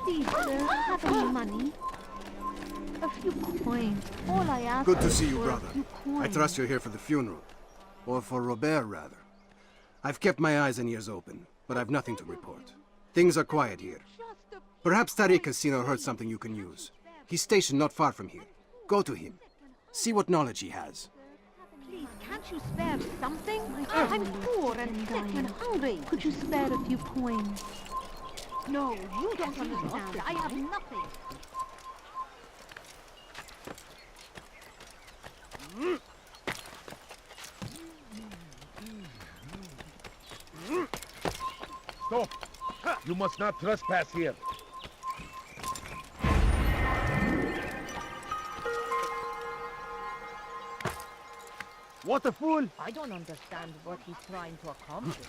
Please, sir, have any money? A few coins. All I ask Good to is see you, for brother. a few coins. I trust you're here for the funeral. Or for Robert, rather. I've kept my eyes and ears open, but I've nothing to report. Things are quiet here. Perhaps Tariq has seen or heard something you can use. He's stationed not far from here. Go to him. See what knowledge he has. Please, can't you spare something? I'm poor and sick and hungry. Could you spare a few coins? No, you don't understand. I have nothing. Stop! You must not trespass here. What a fool! I don't understand what he's trying to accomplish.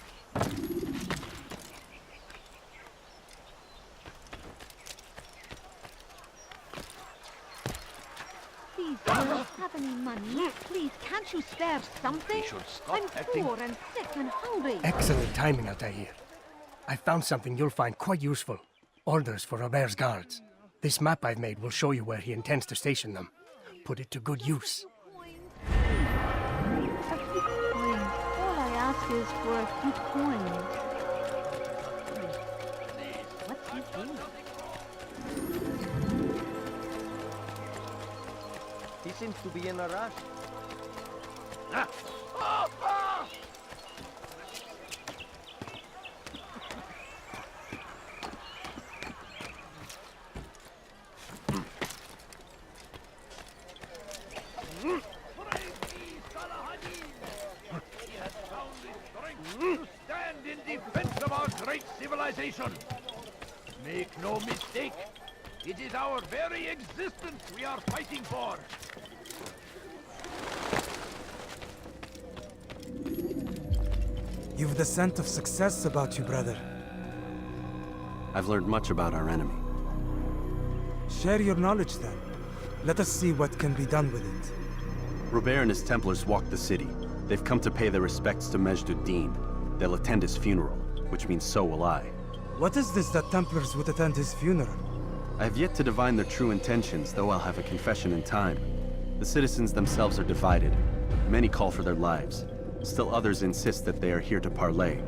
Please, do you have any money? Please, can't you spare something? I'm poor and sick and hungry. Excellent timing, Altaïr. I found something you'll find quite useful. Orders for Robert's guards. This map I've made will show you where he intends to station them. Put it to good use. A few coins. All I ask is for a few coins. What's he doing? He seems to be in a rush. Make no mistake, it is our very existence we are fighting for. You've the scent of success about you, brother. I've learned much about our enemy. Share your knowledge then. Let us see what can be done with it. Robert and his Templars walked the city. They've come to pay their respects to Majd-ud-Din. They'll attend his funeral, which means so will I. What is this that Templars would attend his funeral? I have yet to divine their true intentions, though I'll have a confession in time. The citizens themselves are divided. Many call for their lives. Still others insist that they are here to parley,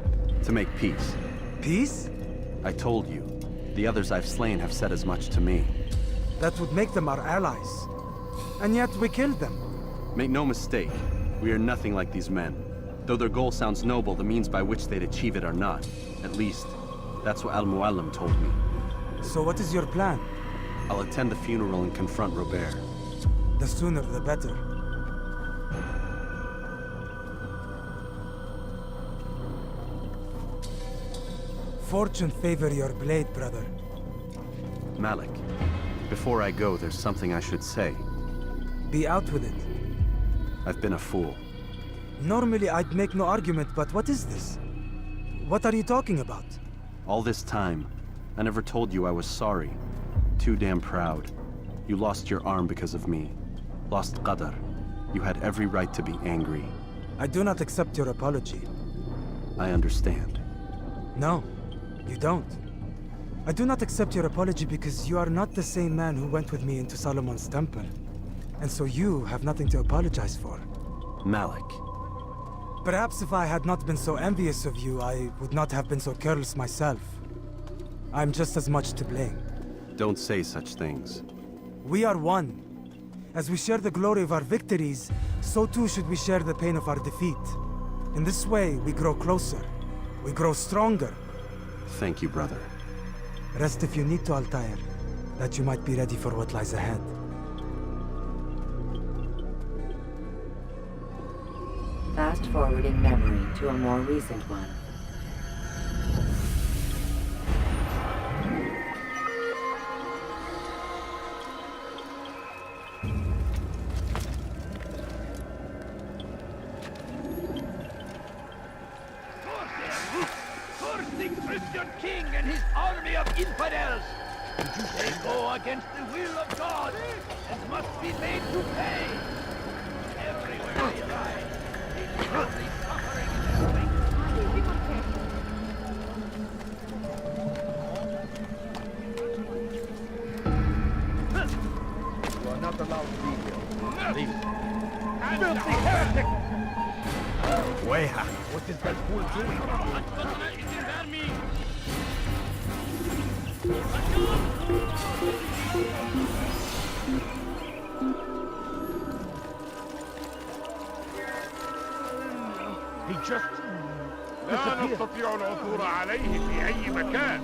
to make peace. Peace? I told you. The others I've slain have said as much to me. That would make them our allies. And yet we killed them. Make no mistake, we are nothing like these men. Though their goal sounds noble, the means by which they'd achieve it are not. At least, that's what Al-Mu'allim told me. So what is your plan? I'll attend the funeral and confront Robert. The sooner the better. Fortune favor your blade, brother. Malik, before I go, there's something I should say. Be out with it. I've been a fool. Normally I'd make no argument, but what is this? What are you talking about? All this time, I never told you I was sorry. Too damn proud. You lost your arm because of me. Lost Qadar. You had every right to be angry. I do not accept your apology. I understand. No, you don't. I do not accept your apology because you are not the same man who went with me into Solomon's temple. And so you have nothing to apologize for. Malik. Perhaps if I had not been so envious of you, I would not have been so careless myself. I'm just as much to blame. Don't say such things. We are one. As we share the glory of our victories, so too should we share the pain of our defeat. In this way, we grow closer. We grow stronger. Thank you, brother. Rest if you need to, Altaïr, that you might be ready for what lies ahead. Fast-forwarding memory to a more recent one. Curse the Christian king and his army of infidels! They go against the will of God and must be made to pay! Everywhere they ride, they feel the suffering in their wake. Leave it. Filthy heretic! Weha, what is that fool doing? He just لا نستطيع العثور عليه في أي مكان.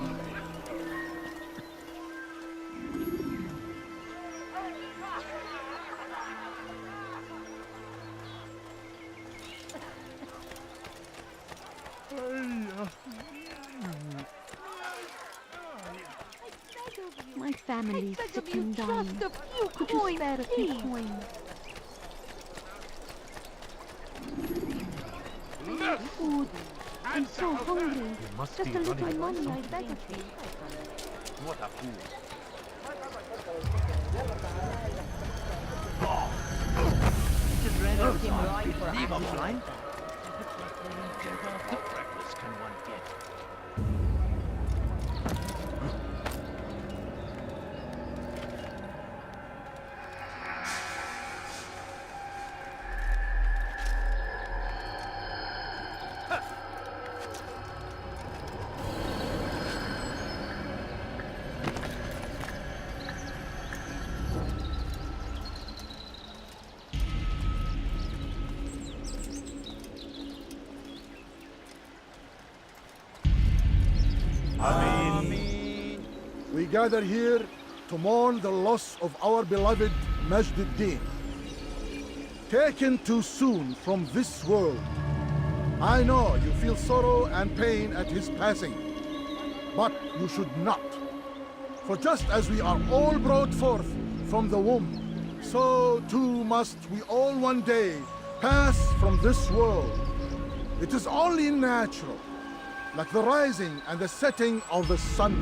My family's sick and dying. Just a few Could you coins, spare a few please? coins? Food. I'm so hungry. must Just be a little running money, I something. beg of you. what a fool. Just read everything right for Leave acting. us line. How reckless can one get? We gather here to mourn the loss of our beloved Majd-ud-Din. Taken too soon from this world. I know you feel sorrow and pain at his passing, but you should not. For just as we are all brought forth from the womb, so too must we all one day pass from this world. It is only natural, like the rising and the setting of the sun.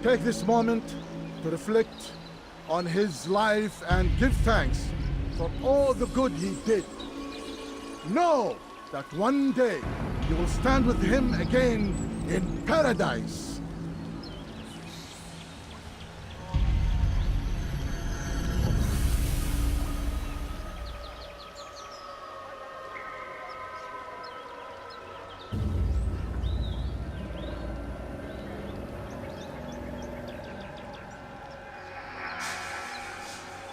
Take this moment to reflect on his life and give thanks for all the good he did. Know that one day you will stand with him again in paradise.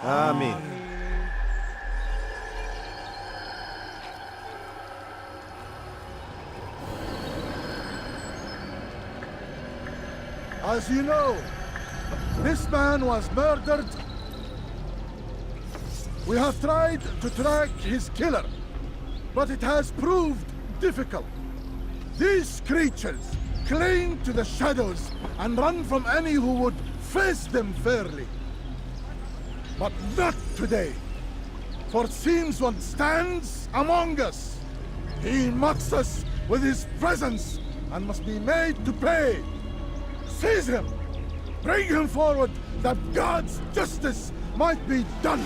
Amen. As you know, this man was murdered. We have tried to track his killer, but it has proved difficult. These creatures cling to the shadows and run from any who would face them fairly. But not today, for it seems one stands among us. He mocks us with his presence and must be made to pay. Seize him! Bring him forward that God's justice might be done!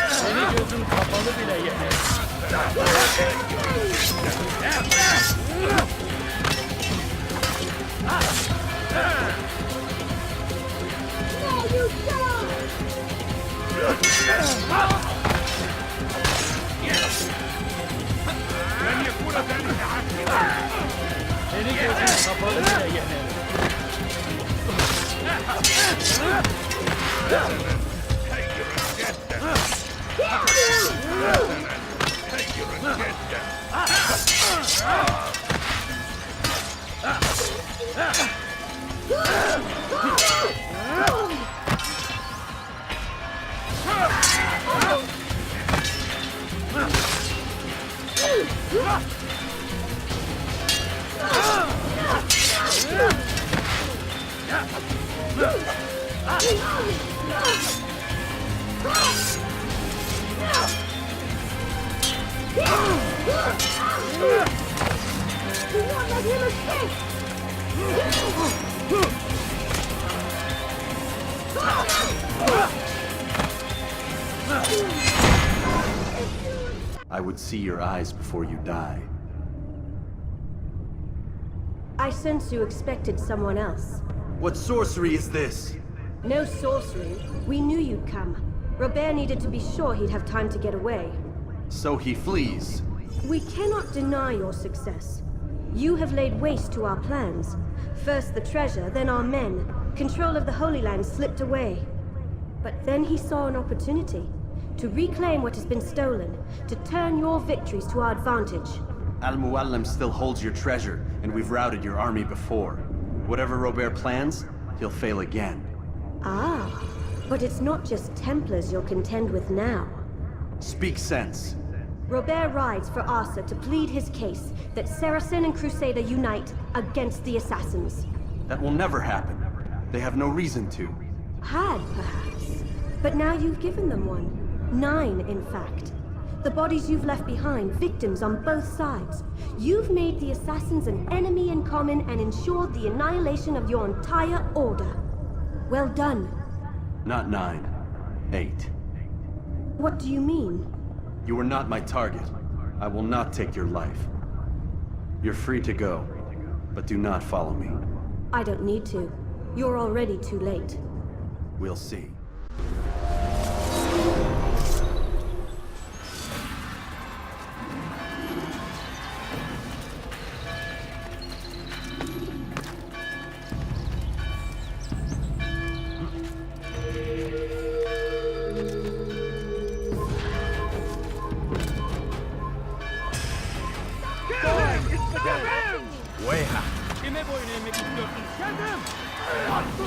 Seni gözün kapalı bile yeter. لن يكون ذلك عاقلا. Seni gözün kapalı bile yeter. Let him escape! I would see your eyes before you die. I sense you expected someone else. What sorcery is this? No sorcery. We knew you'd come. Robert needed to be sure he'd have time to get away. So he flees. We cannot deny your success. You have laid waste to our plans. First the treasure, then our men. Control of the Holy Land slipped away. But then he saw an opportunity. To reclaim what has been stolen. To turn your victories to our advantage. Al-Muallim still holds your treasure, and we've routed your army before. Whatever Robert plans, he'll fail again. Ah, but it's not just Templars you'll contend with now. Speak sense. Robert rides for Asa to plead his case that Saracen and Crusader unite against the Assassins. That will never happen. They have no reason to. Had, perhaps. But now you've given them one. 9, in fact. The bodies you've left behind, victims on both sides. You've made the Assassins an enemy in common and ensured the annihilation of your entire order. Well done. Not 9. 8. What do you mean? You are not my target. I will not take your life. You're free to go, but do not follow me. I don't need to. You're already too late. We'll see.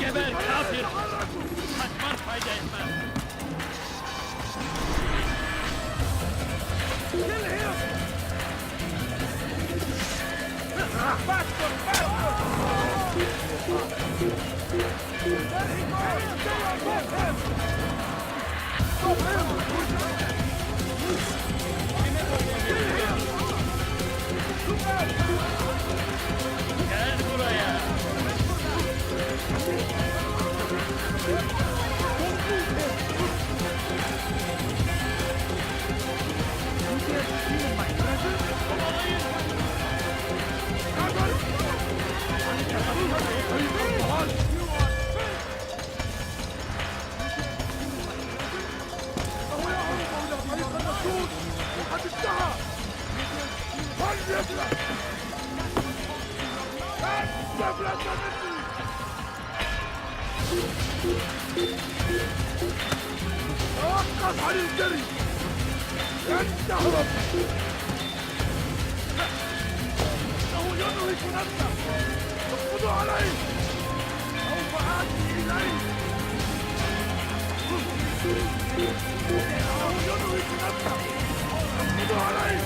Geber kafir! Kaçmaz fayda etmez! Kill him! Faster! Faster! There he goes! Stay on top him! Stop him! Kill him! Gel buraya! توقف عن الجري! لن تهرب! إنه ينهك نفسه! اقبضوا عليه! سوف آتي إليه! إنه ينهك نفسه! اقبضوا عليه!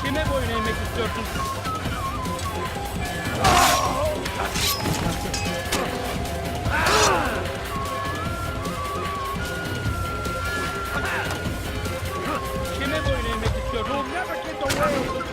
Kime boyun eğmek istiyorsun? Kime boyun eğmek istiyorsun? You'll never get away!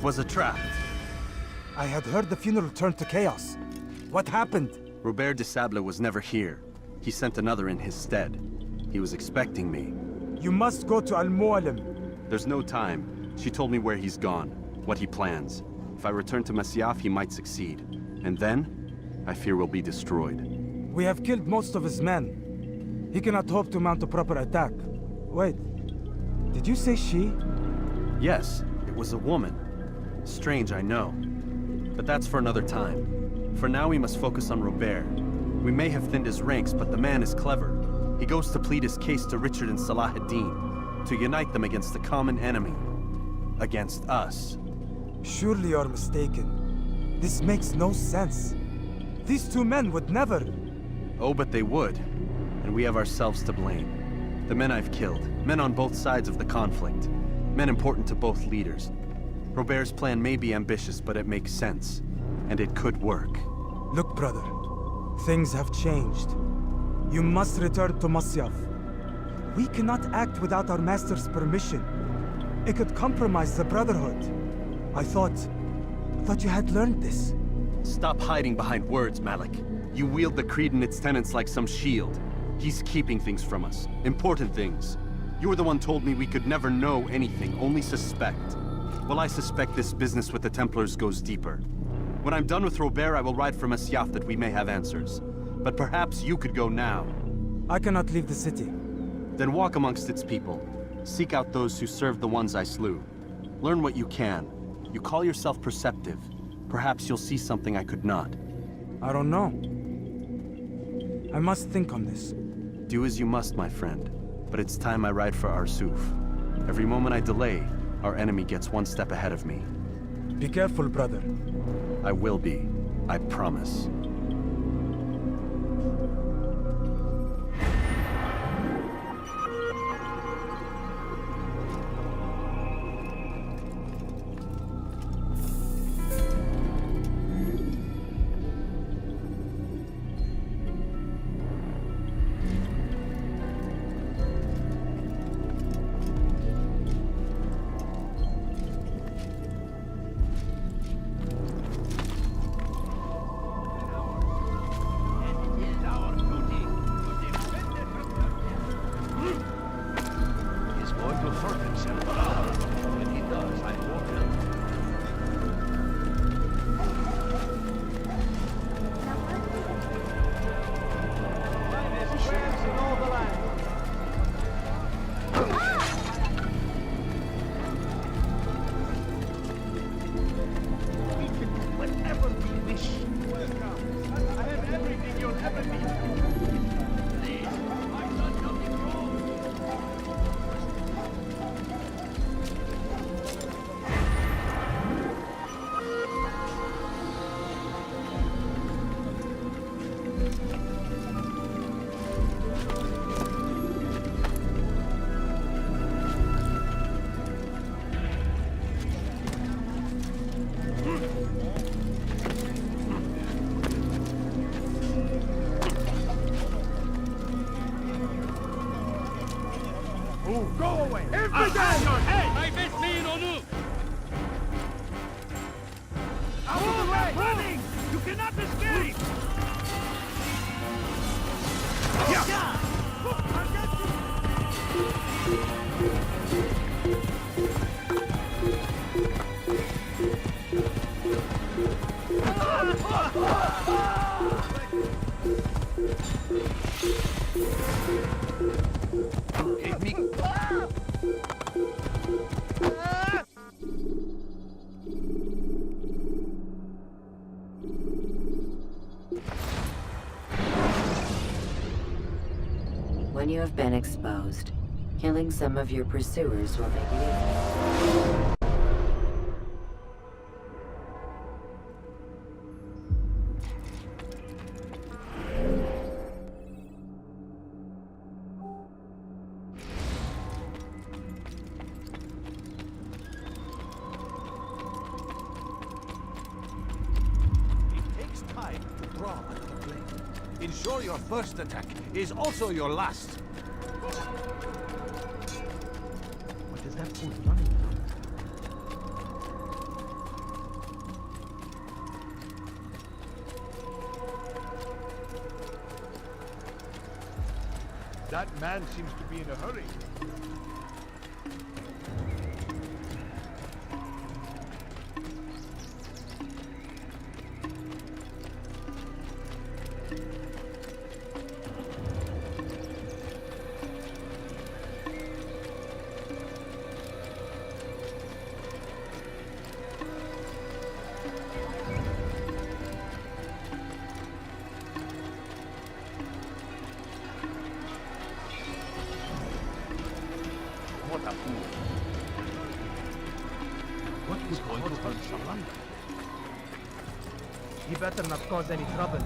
was a trap. I had heard the funeral turned to chaos. What happened? Robert de Sable was never here. He sent another in his stead. He was expecting me. You must go to Al-Mualim. There's no time. She told me where he's gone, what he plans. If I return to Masyaf, he might succeed. And then, I fear we'll be destroyed. We have killed most of his men. He cannot hope to mount a proper attack. Wait, did you say she? Yes, it was a woman. Strange, I know. But that's for another time. For now, we must focus on Robert. We may have thinned his ranks, but the man is clever. He goes to plead his case to Richard and Salah ad-Din, to unite them against the common enemy. Against us. Surely you're mistaken. This makes no sense. These two men would never... Oh, but they would. And we have ourselves to blame. The men I've killed, men on both sides of the conflict, men important to both leaders. Robert's plan may be ambitious, but it makes sense. And it could work. Look, brother. Things have changed. You must return to Masyaf. We cannot act without our master's permission. It could compromise the Brotherhood. I thought you had learned this. Stop hiding behind words, Malik. You wield the creed and its tenets like some shield. He's keeping things from us. Important things. You were the one told me we could never know anything, only suspect. Well, I suspect this business with the Templars goes deeper. When I'm done with Robert, I will ride for Masyaf that we may have answers. But perhaps you could go now. I cannot leave the city. Then walk amongst its people. Seek out those who served the ones I slew. Learn what you can. You call yourself perceptive. Perhaps you'll see something I could not. I don't know. I must think on this. Do as you must, my friend. But it's time I ride for Arsuf. Every moment I delay, our enemy gets one step ahead of me. Be careful, brother. I will be. I promise. When you have been exposed, killing some of your pursuers will make it easier. Ensure your first attack is also your last. What is that fool running That man seems to be in a hurry. You better not cause any trouble.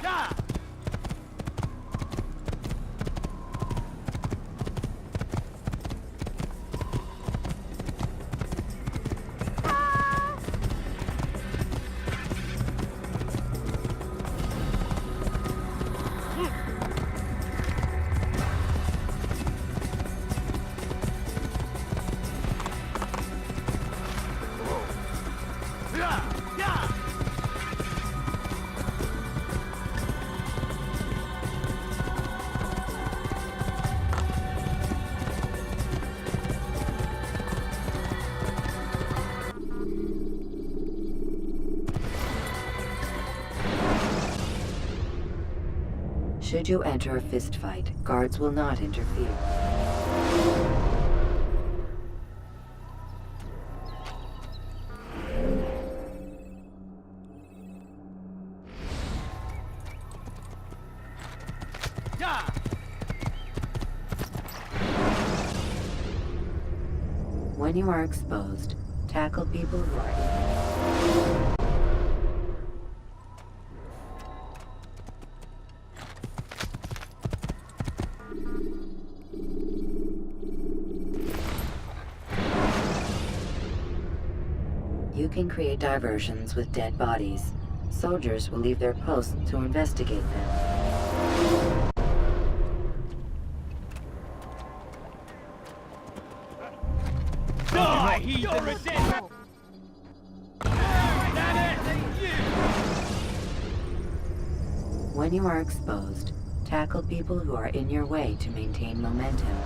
Yeah! Should you enter a fistfight, guards will not interfere. Yeah! When you are exposed, tackle people who are You can create diversions with dead bodies. Soldiers will leave their posts to investigate them. Die, heathen! When you are exposed, tackle people who are in your way to maintain momentum.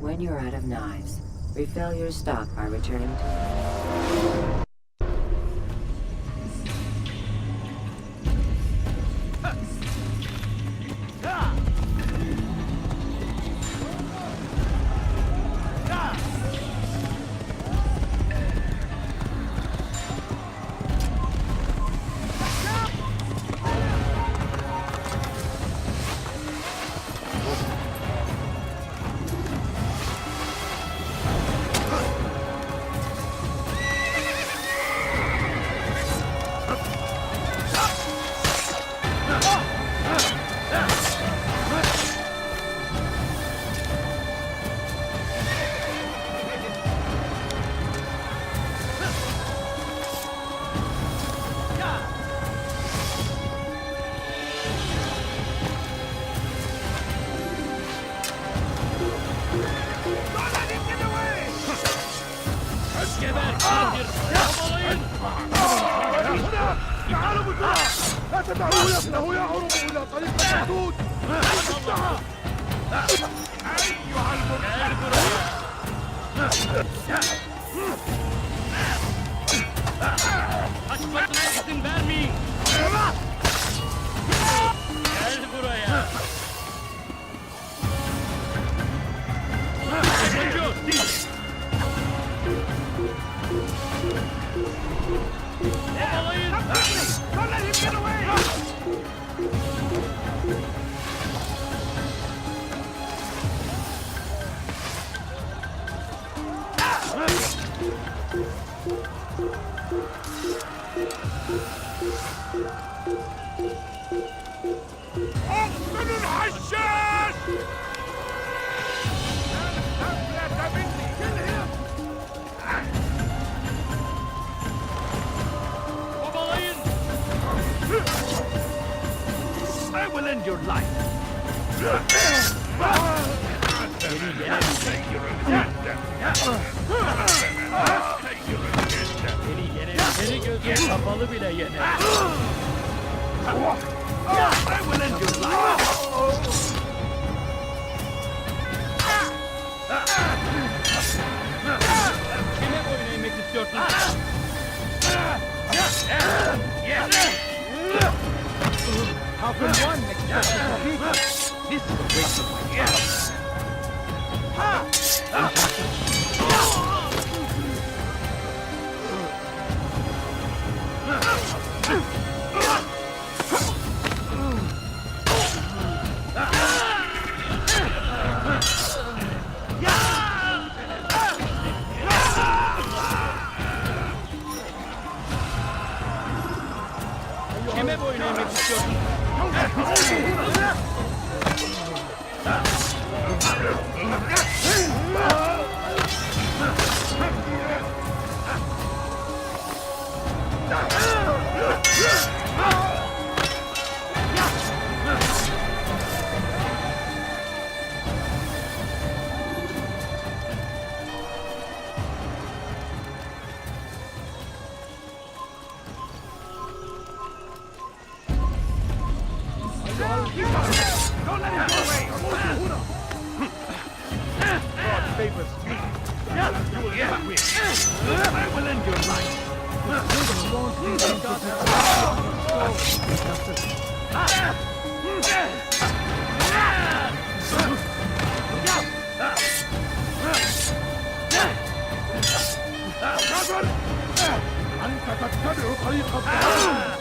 When you're out of knives, refill your stock by returning to... تعالوا بسرعة! لا تدعوه يفله يهرب إلى طريق المحدود! انتهى! أيها Kaçmasına izin vermeyin. Gel buraya. Kaçıyor. Yakalayın. Don't let him get away! اقتلوا الحشاش! لا مني! Kill him! Kovalayın. I will end your life! Seni yener. Seni gözü kapalı bile yener. I will end your life! Kime boyun eğmek istiyorsun? How can one expect to compete? This is a waste of my gas. Kime boyun eğmek istiyorsun? Don't let him get away! God favors me. You will not win. I will end your life. أنت تتبع طريق الضلال.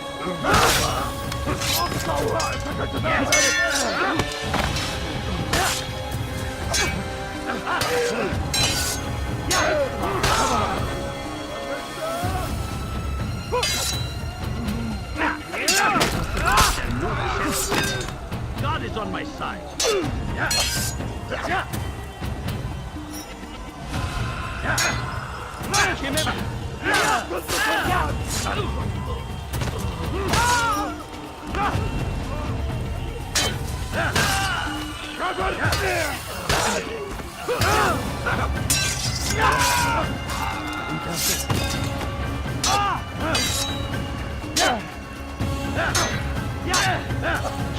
God is on my side. Kime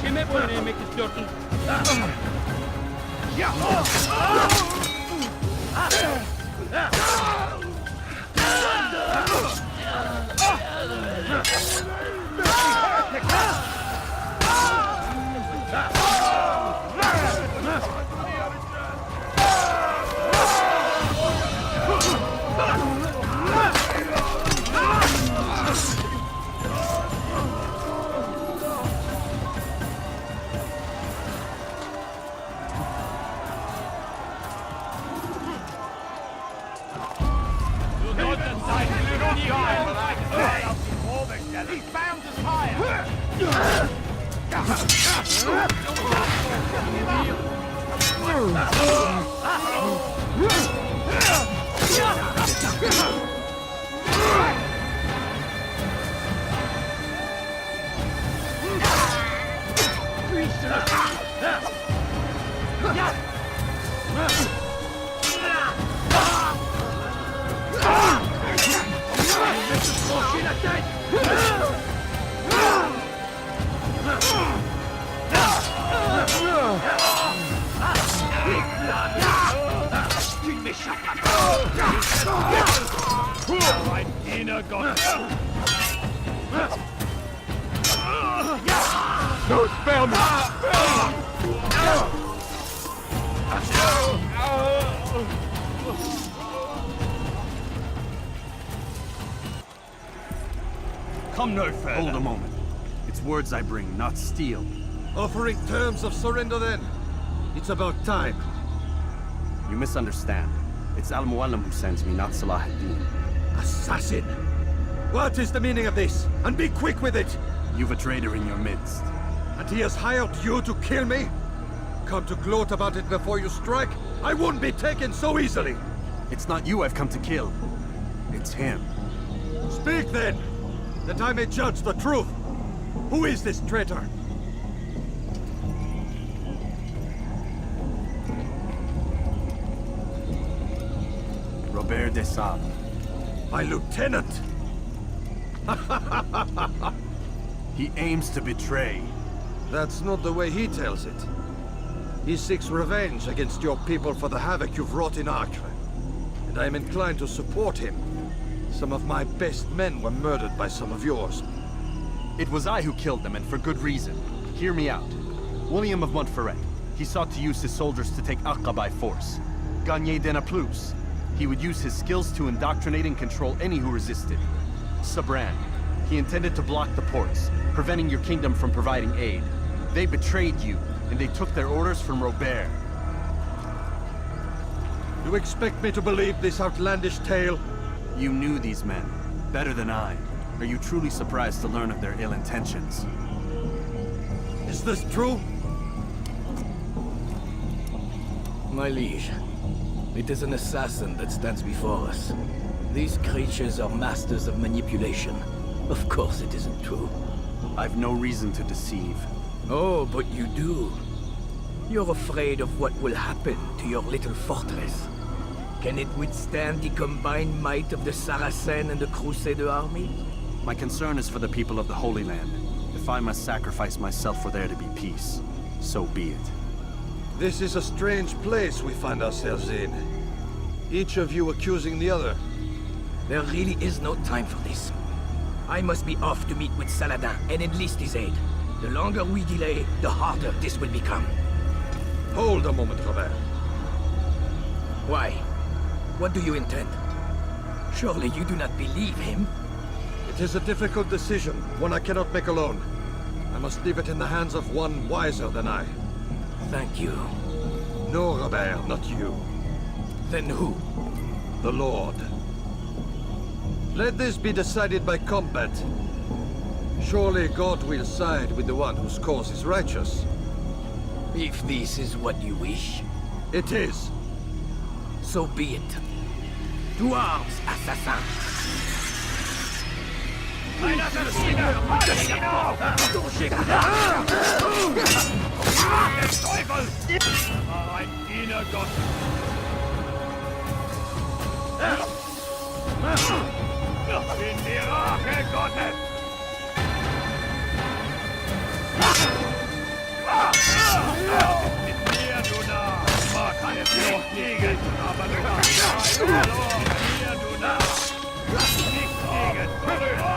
Kime boyun eğmek istiyorsun? He's bound to fire! Diener Gottes! No, spare me! Come no further. Hold a moment. It's words I bring, not steel. Offering terms of surrender then. It's about time. You misunderstand. It's Al-Mualim who sends me, not Salah ad-Din. Assassin! What is the meaning of this? And be quick with it! You've a traitor in your midst. And he has hired you to kill me? Come to gloat about it before you strike? I won't be taken so easily! It's not you I've come to kill. It's him. Speak then, that I may judge the truth. Who is this traitor? Robert de Sable. My lieutenant! He aims to betray. That's not the way he tells it. He seeks revenge against your people for the havoc you've wrought in Acre. And I am inclined to support him. Some of my best men were murdered by some of yours. It was I who killed them, and for good reason. Hear me out. William of Montferrat. He sought to use his soldiers to take Acre by force. Gagné de Naplouse. He would use his skills to indoctrinate and control any who resisted. Sabran. He intended to block the ports, preventing your kingdom from providing aid. They betrayed you, and they took their orders from Robert. You expect me to believe this outlandish tale? You knew these men, better than I. Are you truly surprised to learn of their ill intentions? Is this true? My liege, it is an assassin that stands before us. These creatures are masters of manipulation. Of course it isn't true. I've no reason to deceive. Oh, but you do. You're afraid of what will happen to your little fortress. Can it withstand the combined might of the Saracen and the Crusader army? My concern is for the people of the Holy Land. If I must sacrifice myself for there to be peace, so be it. This is a strange place we find ourselves in. Each of you accusing the other. There really is no time for this. I must be off to meet with Saladin and enlist his aid. The longer we delay, the harder this will become. Hold a moment, Robert. Why? What do you intend? Surely you do not believe him? It is a difficult decision, one I cannot make alone. I must leave it in the hands of one wiser than I. Thank you. No, Robert, not you. Then who? The Lord. Let this be decided by combat. Surely God will side with the one whose cause is righteous. If this is what you wish. It is. So be it. To arms, assassin! Ein Assassiner! Assassino! Du Schicksal! Der Teufel! Ein Diener Gottes! In die Rache Gottes! Mit mir, du Narr! Man kann es nicht liegen, aber du hast verloren! Mir, du Narr! Nicht liegen, vorüber!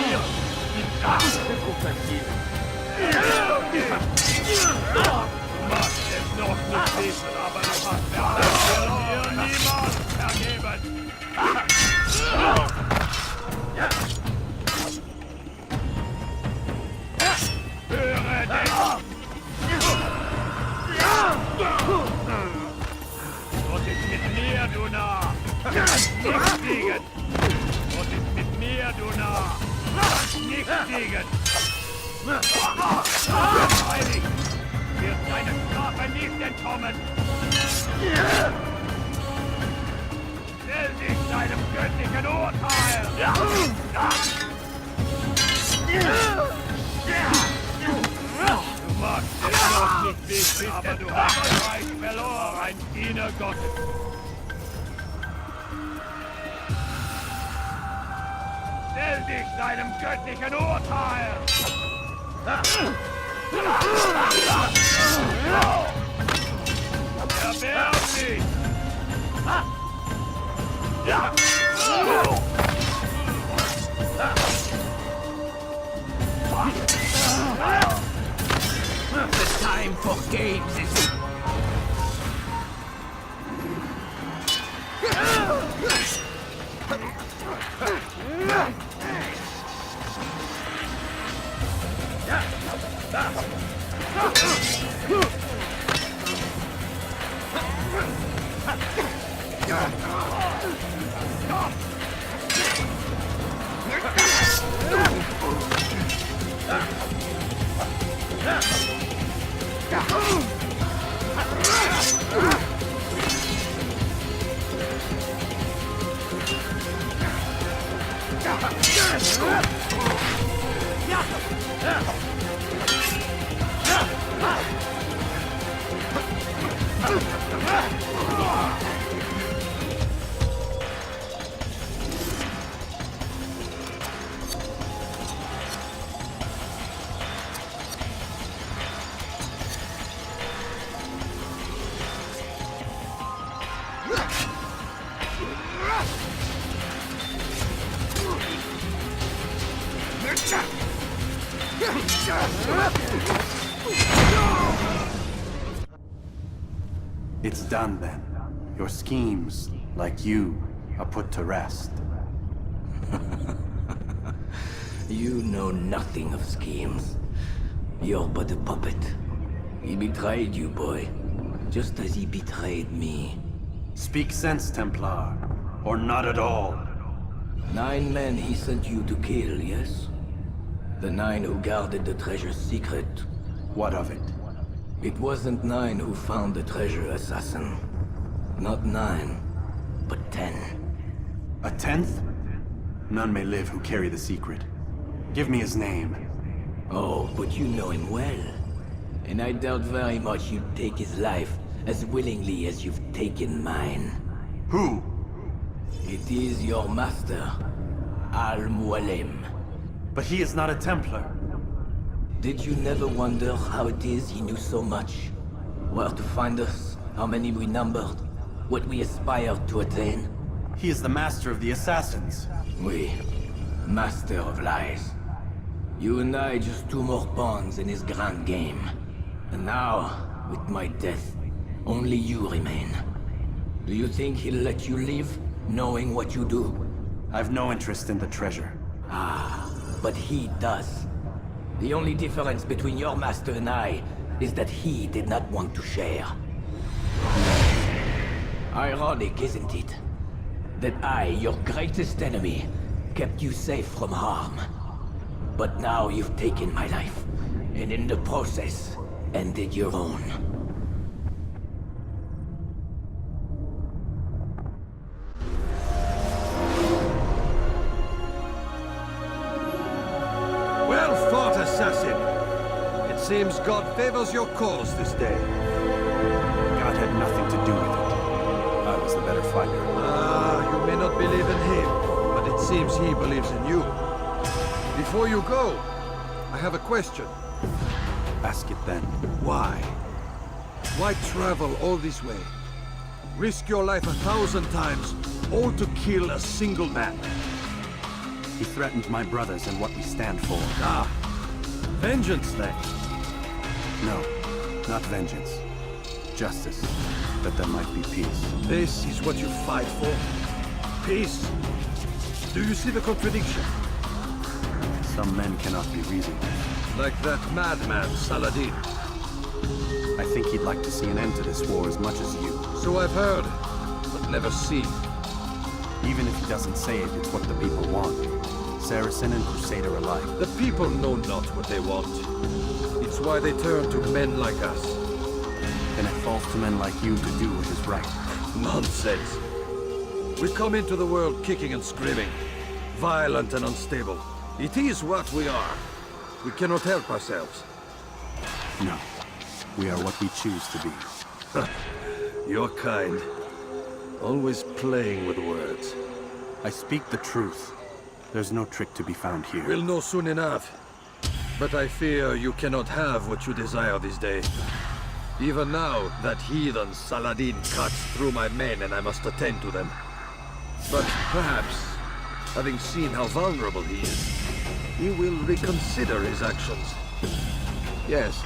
Mir! Du magst es noch nicht wissen, aber du hast verloren! Niemals vergeben! Höre dich! Gott ist mit mir, du Narr! Nicht fliegen! Gott ist mit mir, du Narr! Nicht fliegen! Heilig! Wird deine Strafe nicht entkommen! Stell dich deinem göttlichen Urteil! Du magst es noch nicht wissen, aber du hast Reich verloren, ein Diener Gottes. Stell dich deinem göttlichen Urteil! Erwerb dich! The time for games is... It's done then. Your schemes, like you, are put to rest. You know nothing of schemes. You're but a puppet. He betrayed you, boy. Just as he betrayed me. Speak sense, Templar. Or not at all. 9 men he sent you to kill, yes? The 9 who guarded the treasure's secret. What of it? It wasn't 9 who found the treasure, assassin. Not 9, but 10. A 10th? None may live who carry the secret. Give me his name. Oh, but you know him well. And I doubt very much you'd take his life as willingly as you've taken mine. Who? It is your master, Al-Mualim. But he is not a Templar. Did you never wonder how it is he knew so much? Where to find us, how many we numbered, what we aspired to attain? He is the master of the assassins. Oui, master of lies. You and I just 2 more pawns in his grand game. And now, with my death, only you remain. Do you think he'll let you live, knowing what you do? I've no interest in the treasure. Ah, but he does. The only difference between your master and I is that he did not want to share. Ironic, isn't it? That I, your greatest enemy, kept you safe from harm. But now you've taken my life, and in the process, ended your own. Well fought, assassin. It seems God favors your cause this day. God had nothing to do with it. I was the better fighter. Ah, you may not believe in him, but it seems he believes in you. Before you go, I have a question. Ask it then. Why? Why travel all this way? Risk your life 1,000 times, all to kill a single man. He threatened my brothers and what we stand for. Ah, vengeance then? No, not vengeance. Justice, that there might be peace. This is what you fight for? Peace? Do you see the contradiction? Some men cannot be reasoned. Like that madman, Saladin. I think he'd like to see an end to this war as much as you. So I've heard, but never seen. Even if he doesn't say it, it's what the people want. Saracen and Crusader alike. The people know not what they want. It's why they turn to men like us. Then it falls to men like you to do what is right. Nonsense. We come into the world kicking and screaming. Violent and unstable. It is what we are. We cannot help ourselves. No. We are what we choose to be. You're kind. Always playing with words. I speak the truth. There's no trick to be found here. We'll know soon enough. But I fear you cannot have what you desire this day. Even now, that heathen Saladin cuts through my men and I must attend to them. But perhaps, having seen how vulnerable he is, he will reconsider his actions. Yes,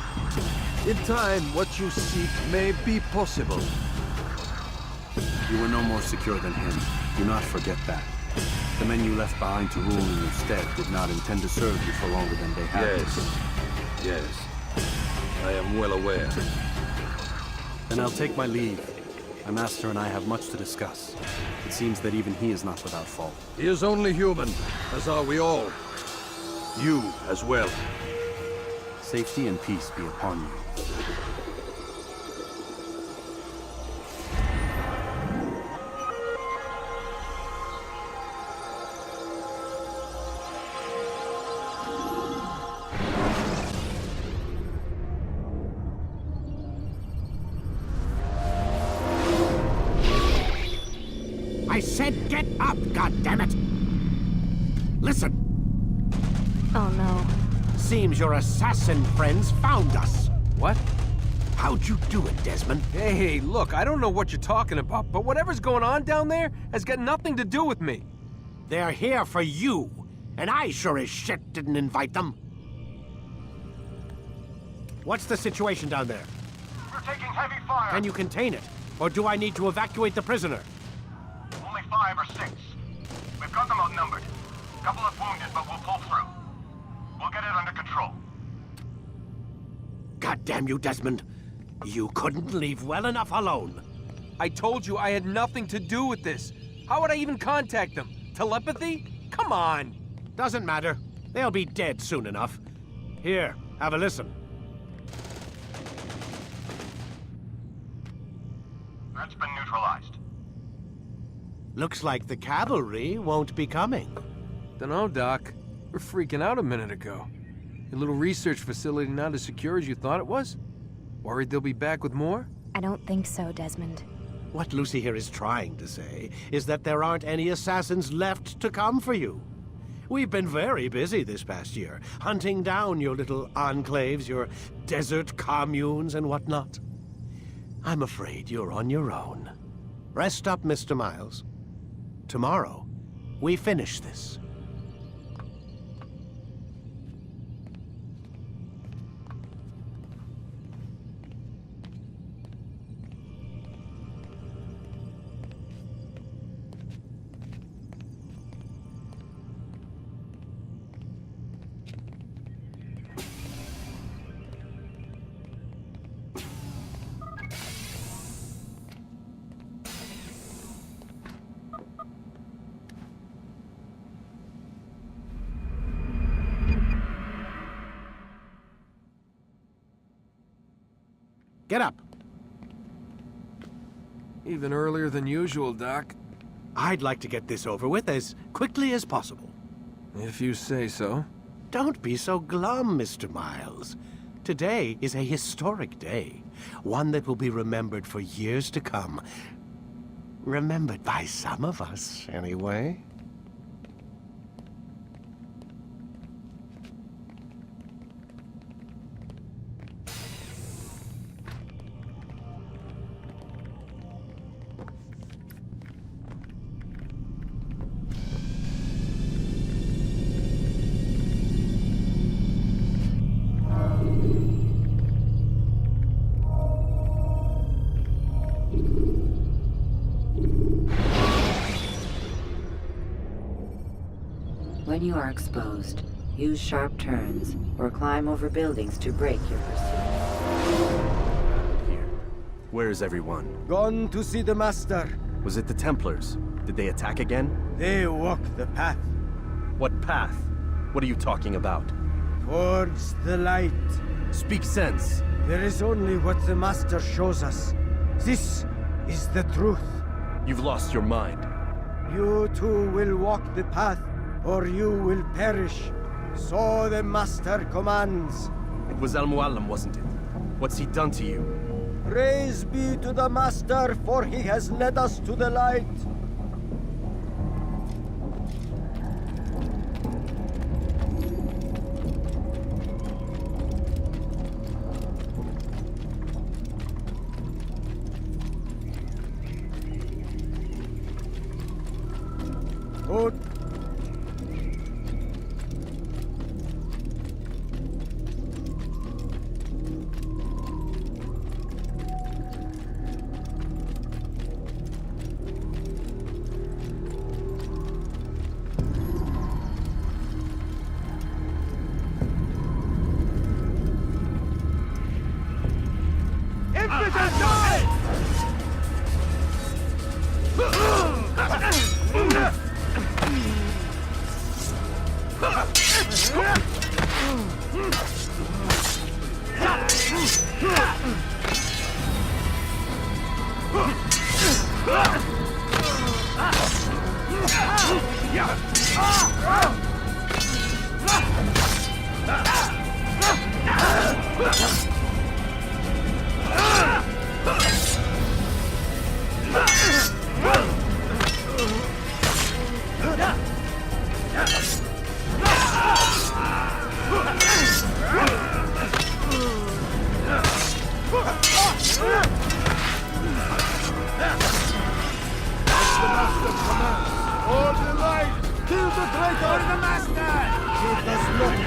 in time, what you seek may be possible. You were no more secure than him. Do not forget that. The men you left behind to rule in your stead did not intend to serve you for longer than they had. Yes. I am well aware. Then I'll take my leave. My master and I have much to discuss. It seems that even he is not without fault. He is only human, as are we all. You as well. Safety and peace be upon you. I said get up, goddammit! Listen! Oh no. Seems your assassin friends found us. What? How'd you do it, Desmond? Hey, look, I don't know what you're talking about, but whatever's going on down there has got nothing to do with me. They're here for you, and I sure as shit didn't invite them. What's the situation down there? We're taking heavy fire. Can you contain it? Or do I need to evacuate the prisoner? Only 5 or 6. We've got them outnumbered. Couple of wounded, but we'll pull through. We'll get it under control. God damn you, Desmond. You couldn't leave well enough alone. I told you I had nothing to do with this. How would I even contact them? Telepathy? Come on. Doesn't matter. They'll be dead soon enough. Here, have a listen. That's been neutralized. Looks like the cavalry won't be coming. Dunno, Doc. We're freaking out a minute ago. Your little research facility not as secure as you thought it was? Worried they'll be back with more? I don't think so, Desmond. What Lucy here is trying to say is that there aren't any assassins left to come for you. We've been very busy this past year, hunting down your little enclaves, your desert communes and whatnot. I'm afraid you're on your own. Rest up, Mr. Miles. Tomorrow, we finish this. Get up. Even earlier than usual, Doc. I'd like to get this over with as quickly as possible. If you say so. Don't be so glum, Mr. Miles. Today is a historic day. One that will be remembered for years to come. Remembered by some of us, anyway. When you are exposed, use sharp turns or climb over buildings to break your pursuit. Here. Where is everyone? Gone to see the Master. Was it the Templars? Did they attack again? They walk the path. What path? What are you talking about? Towards the light. Speak sense. There is only what the Master shows us. This is the truth. You've lost your mind. You too will walk the path, or you will perish. So the Master commands. It was Al-Muallim, wasn't it? What's he done to you? Praise be to the Master, for he has led us to the light.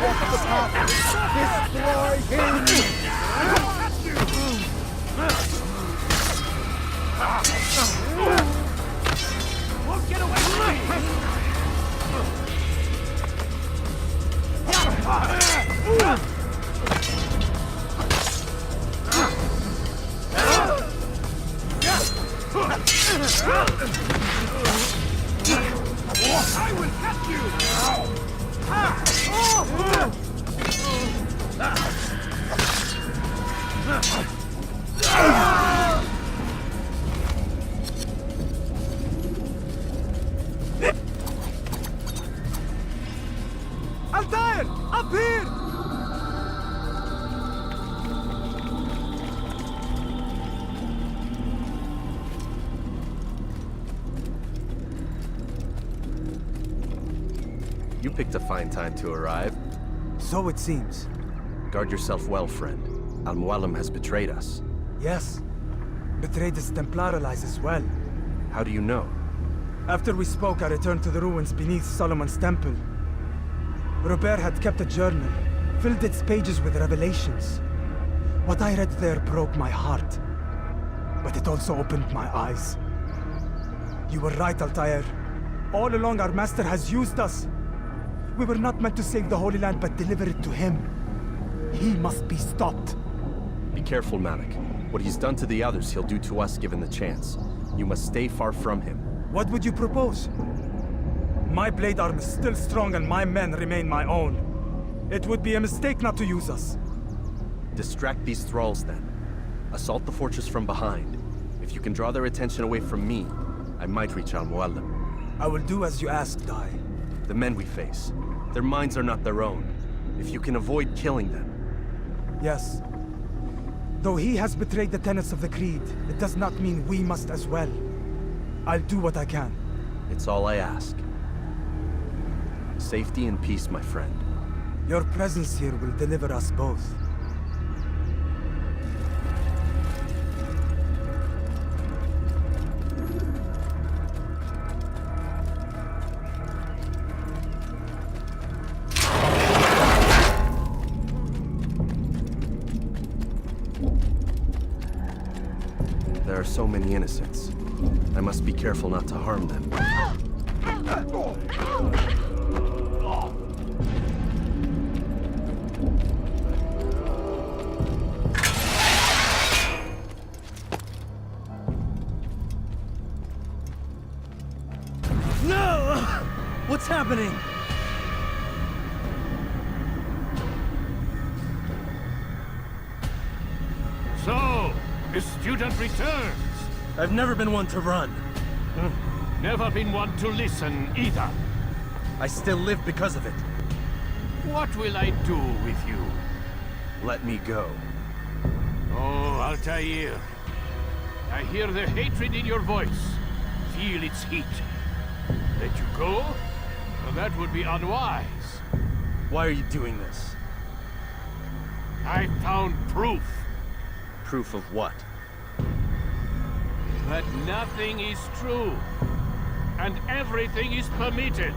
walk the path. Destroy him! Won't get away from me! I will catch you! Altaïr! Up here! You picked a fine time to arrive. So it seems. Guard yourself well, friend. Al-Mualim has betrayed us. Yes. Betrayed his Templar allies as well. How do you know? After we spoke, I returned to the ruins beneath Solomon's temple. Robert had kept a journal, filled its pages with revelations. What I read there broke my heart. But it also opened my eyes. You were right, Altaïr. All along our master has used us. We were not meant to save the Holy Land, but deliver it to him. He must be stopped. Be careful, Malik. What he's done to the others, he'll do to us given the chance. You must stay far from him. What would you propose? My blade arm is still strong and my men remain my own. It would be a mistake not to use us. Distract these thralls then. Assault the fortress from behind. If you can draw their attention away from me, I might reach Al-Mualim. I will do as you ask, Dai. The men we face, their minds are not their own. If you can avoid killing them. Yes. Though he has betrayed the tenets of the Creed, it does not mean we must as well. I'll do what I can. It's all I ask. Safety and peace, my friend. Your presence here will deliver us both. There are so many innocents. I must be careful not to harm them. No! What's happening? So, the student returns. I've never been one to run. Never been one to listen either. I still live because of it. What will I do with you? Let me go. Oh, Altaïr. I hear the hatred in your voice. Feel its heat. Let you go? Well, that would be unwise. Why are you doing this? I found proof. Proof of what? That nothing is true, and everything is permitted.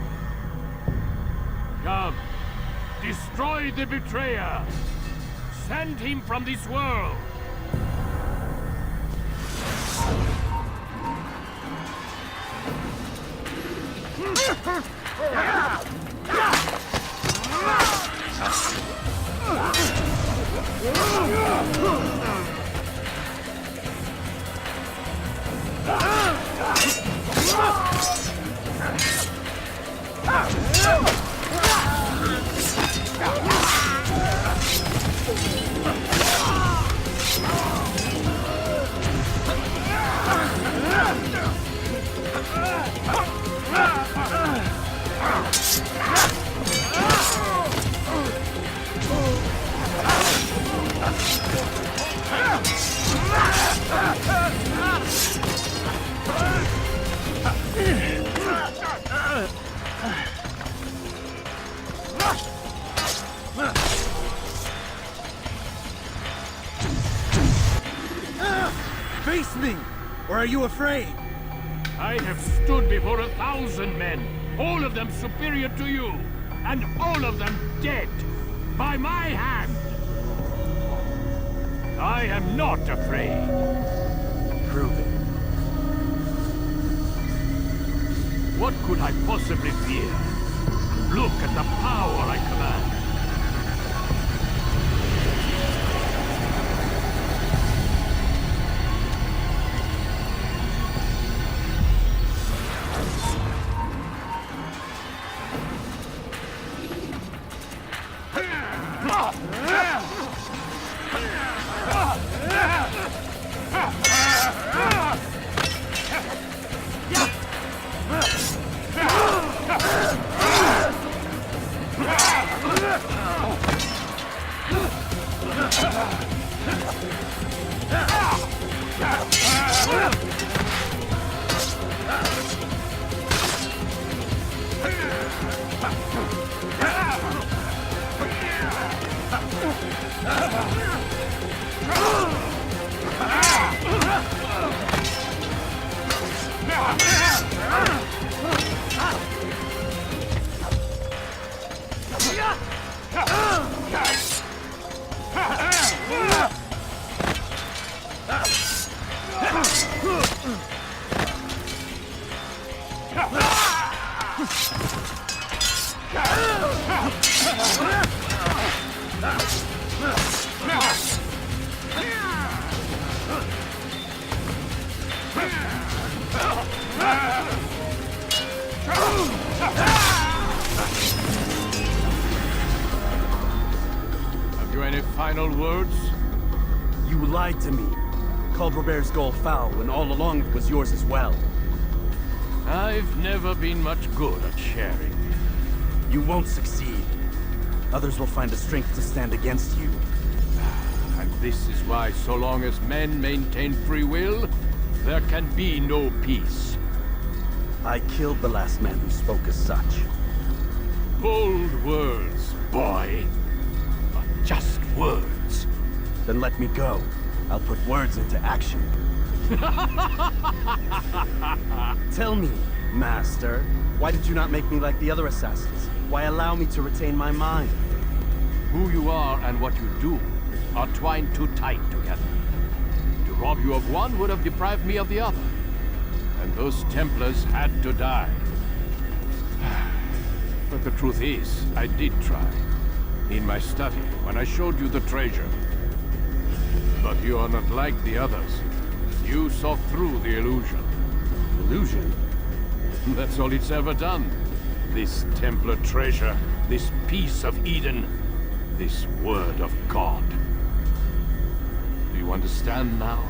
Come, destroy the betrayer. Send him from this world. Face me! Or are you afraid? I have stood before 1,000 men, all of them superior to you, and all of them dead. by my hand! I am not afraid. Prove it. What could I possibly fear? Look at the power I command. Have you any final words? You lied to me. Called Robert's goal foul when all along it was yours as well. I've never been much good at sharing. You won't succeed. Others will find the strength to stand against you. And this is why, so long as men maintain free will, there can be no peace. I killed the last man who spoke as such. Bold words, boy. But just words. Then let me go. I'll put words into action. Tell me, Master, why did you not make me like the other assassins? Why allow me to retain my mind? Who you are and what you do are twined too tight together. To rob you of one would have deprived me of the other. And those Templars had to die. But the truth is, I did try. In my study, when I showed you the treasure. But you are not like the others. You saw through the illusion. Illusion? That's all it's ever done. This Templar treasure, this piece of Eden, this word of God. Do you understand now?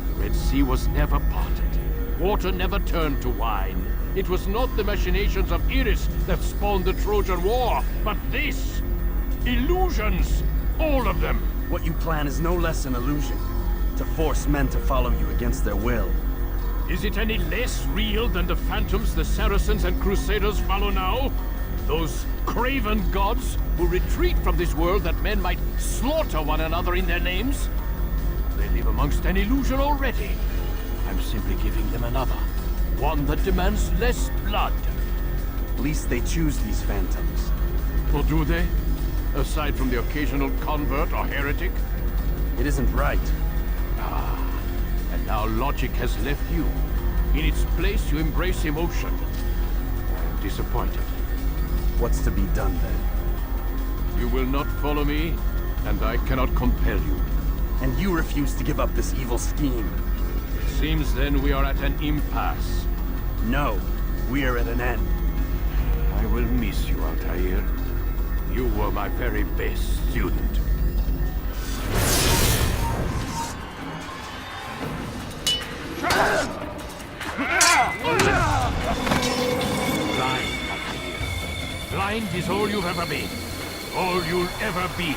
The Red Sea was never parted. Water never turned to wine. It was not the machinations of Iris that spawned the Trojan War, but this! Illusions! All of them! What you plan is no less an illusion. To force men to follow you against their will. Is it any less real than the phantoms the Saracens and Crusaders follow now? Those craven gods who retreat from this world that men might slaughter one another in their names? They live amongst an illusion already. I'm simply giving them another. One that demands less blood. At least they choose these phantoms. Or do they? Aside from the occasional convert or heretic? It isn't right. Ah, and now logic has left you. In its place, you embrace emotion. I'm disappointed. What's to be done then? You will not follow me, and I cannot compel you. And you refuse to give up this evil scheme. It seems then we are at an impasse. No, we are at an end. I will miss you, Altaïr. You were my very best student. Blind, Altaïr. Blind is all you've ever been. All you'll ever be.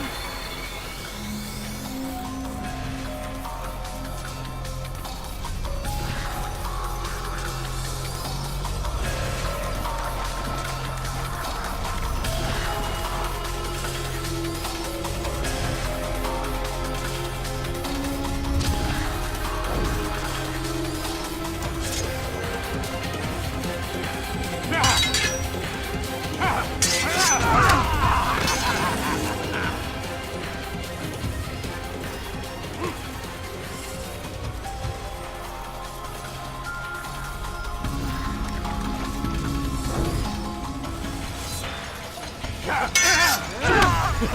My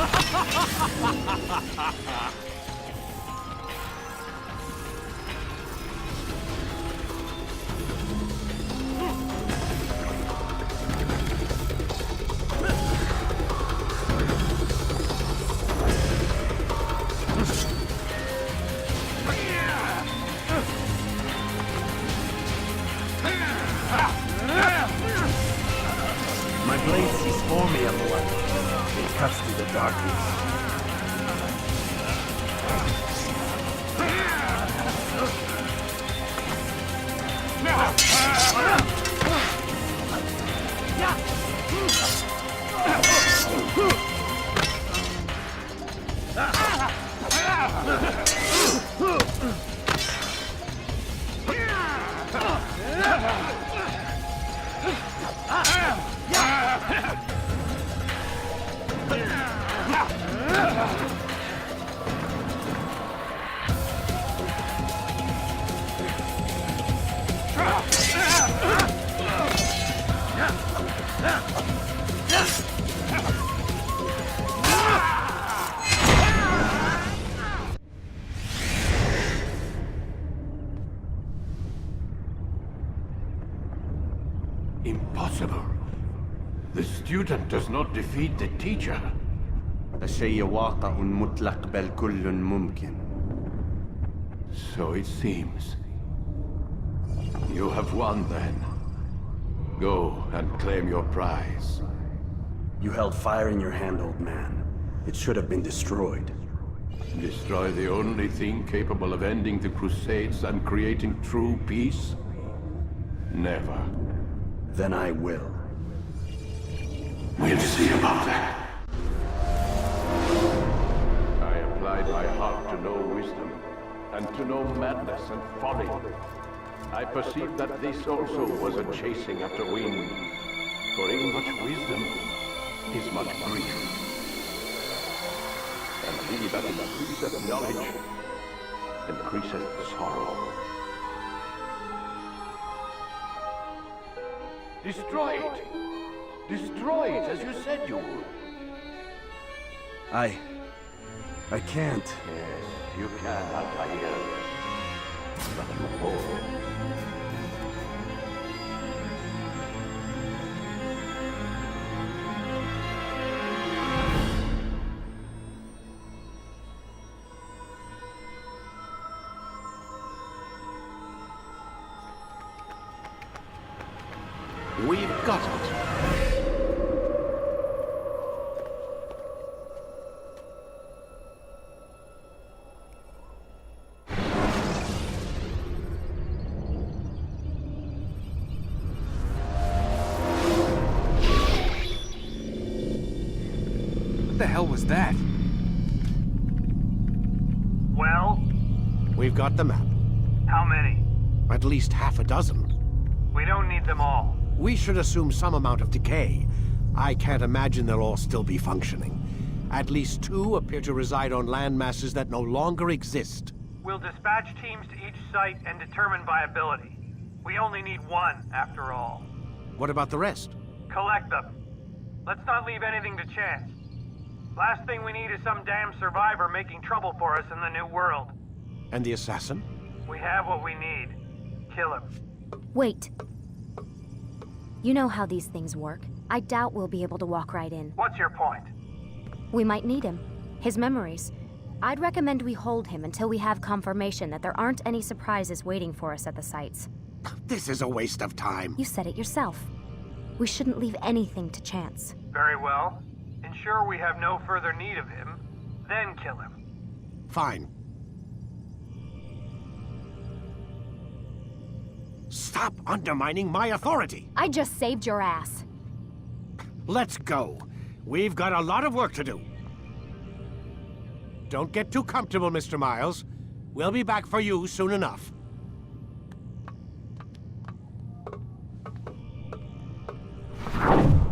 blade sees for me of light. It cuts through the darkness. Impossible. The student does not defeat the teacher. الشيء واقع مطلق بل كل ممكن. So it seems. You have won then. Go and claim your prize. You held fire in your hand, old man. It should have been destroyed. Destroy the only thing capable of ending the Crusades and creating true peace? Never. Then I will. We'll see about that. I applied my heart to know wisdom, and to know madness and folly. I perceived that this also was a chasing after wind. For in much wisdom is much grief. And he that increaseth knowledge increaseth sorrow. Destroy it! Destroy it as you said you would. I can't. Yes, you can, Altaïr. But you won't. We've got it. What the hell was that? Well? We've got the map. How many? At least half a dozen. We don't need them all. We should assume some amount of decay. I can't imagine they'll all still be functioning. At least 2 appear to reside on land masses that no longer exist. We'll dispatch teams to each site and determine viability. We only need 1, after all. What about the rest? Collect them. Let's not leave anything to chance. Last thing we need is some damn survivor making trouble for us in the new world. And the assassin? We have what we need. Kill him. Wait. You know how these things work. I doubt we'll be able to walk right in. What's your point? We might need him. His memories. I'd recommend we hold him until we have confirmation that there aren't any surprises waiting for us at the sites. This is a waste of time. You said it yourself. We shouldn't leave anything to chance. Very well. Ensure we have no further need of him, then kill him. Fine. Stop undermining my authority! I just saved your ass. Let's go. We've got a lot of work to do. Don't get too comfortable, Mr. Miles. We'll be back for you soon enough.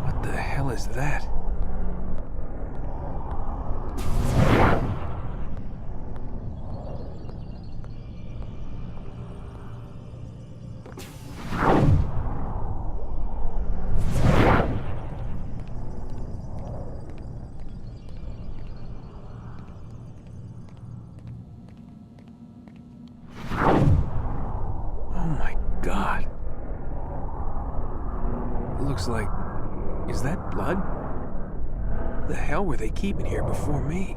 What the hell is that? looks like... Is that blood? What the hell were they keeping here before me?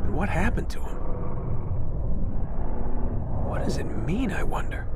And what happened to him? What does it mean, I wonder?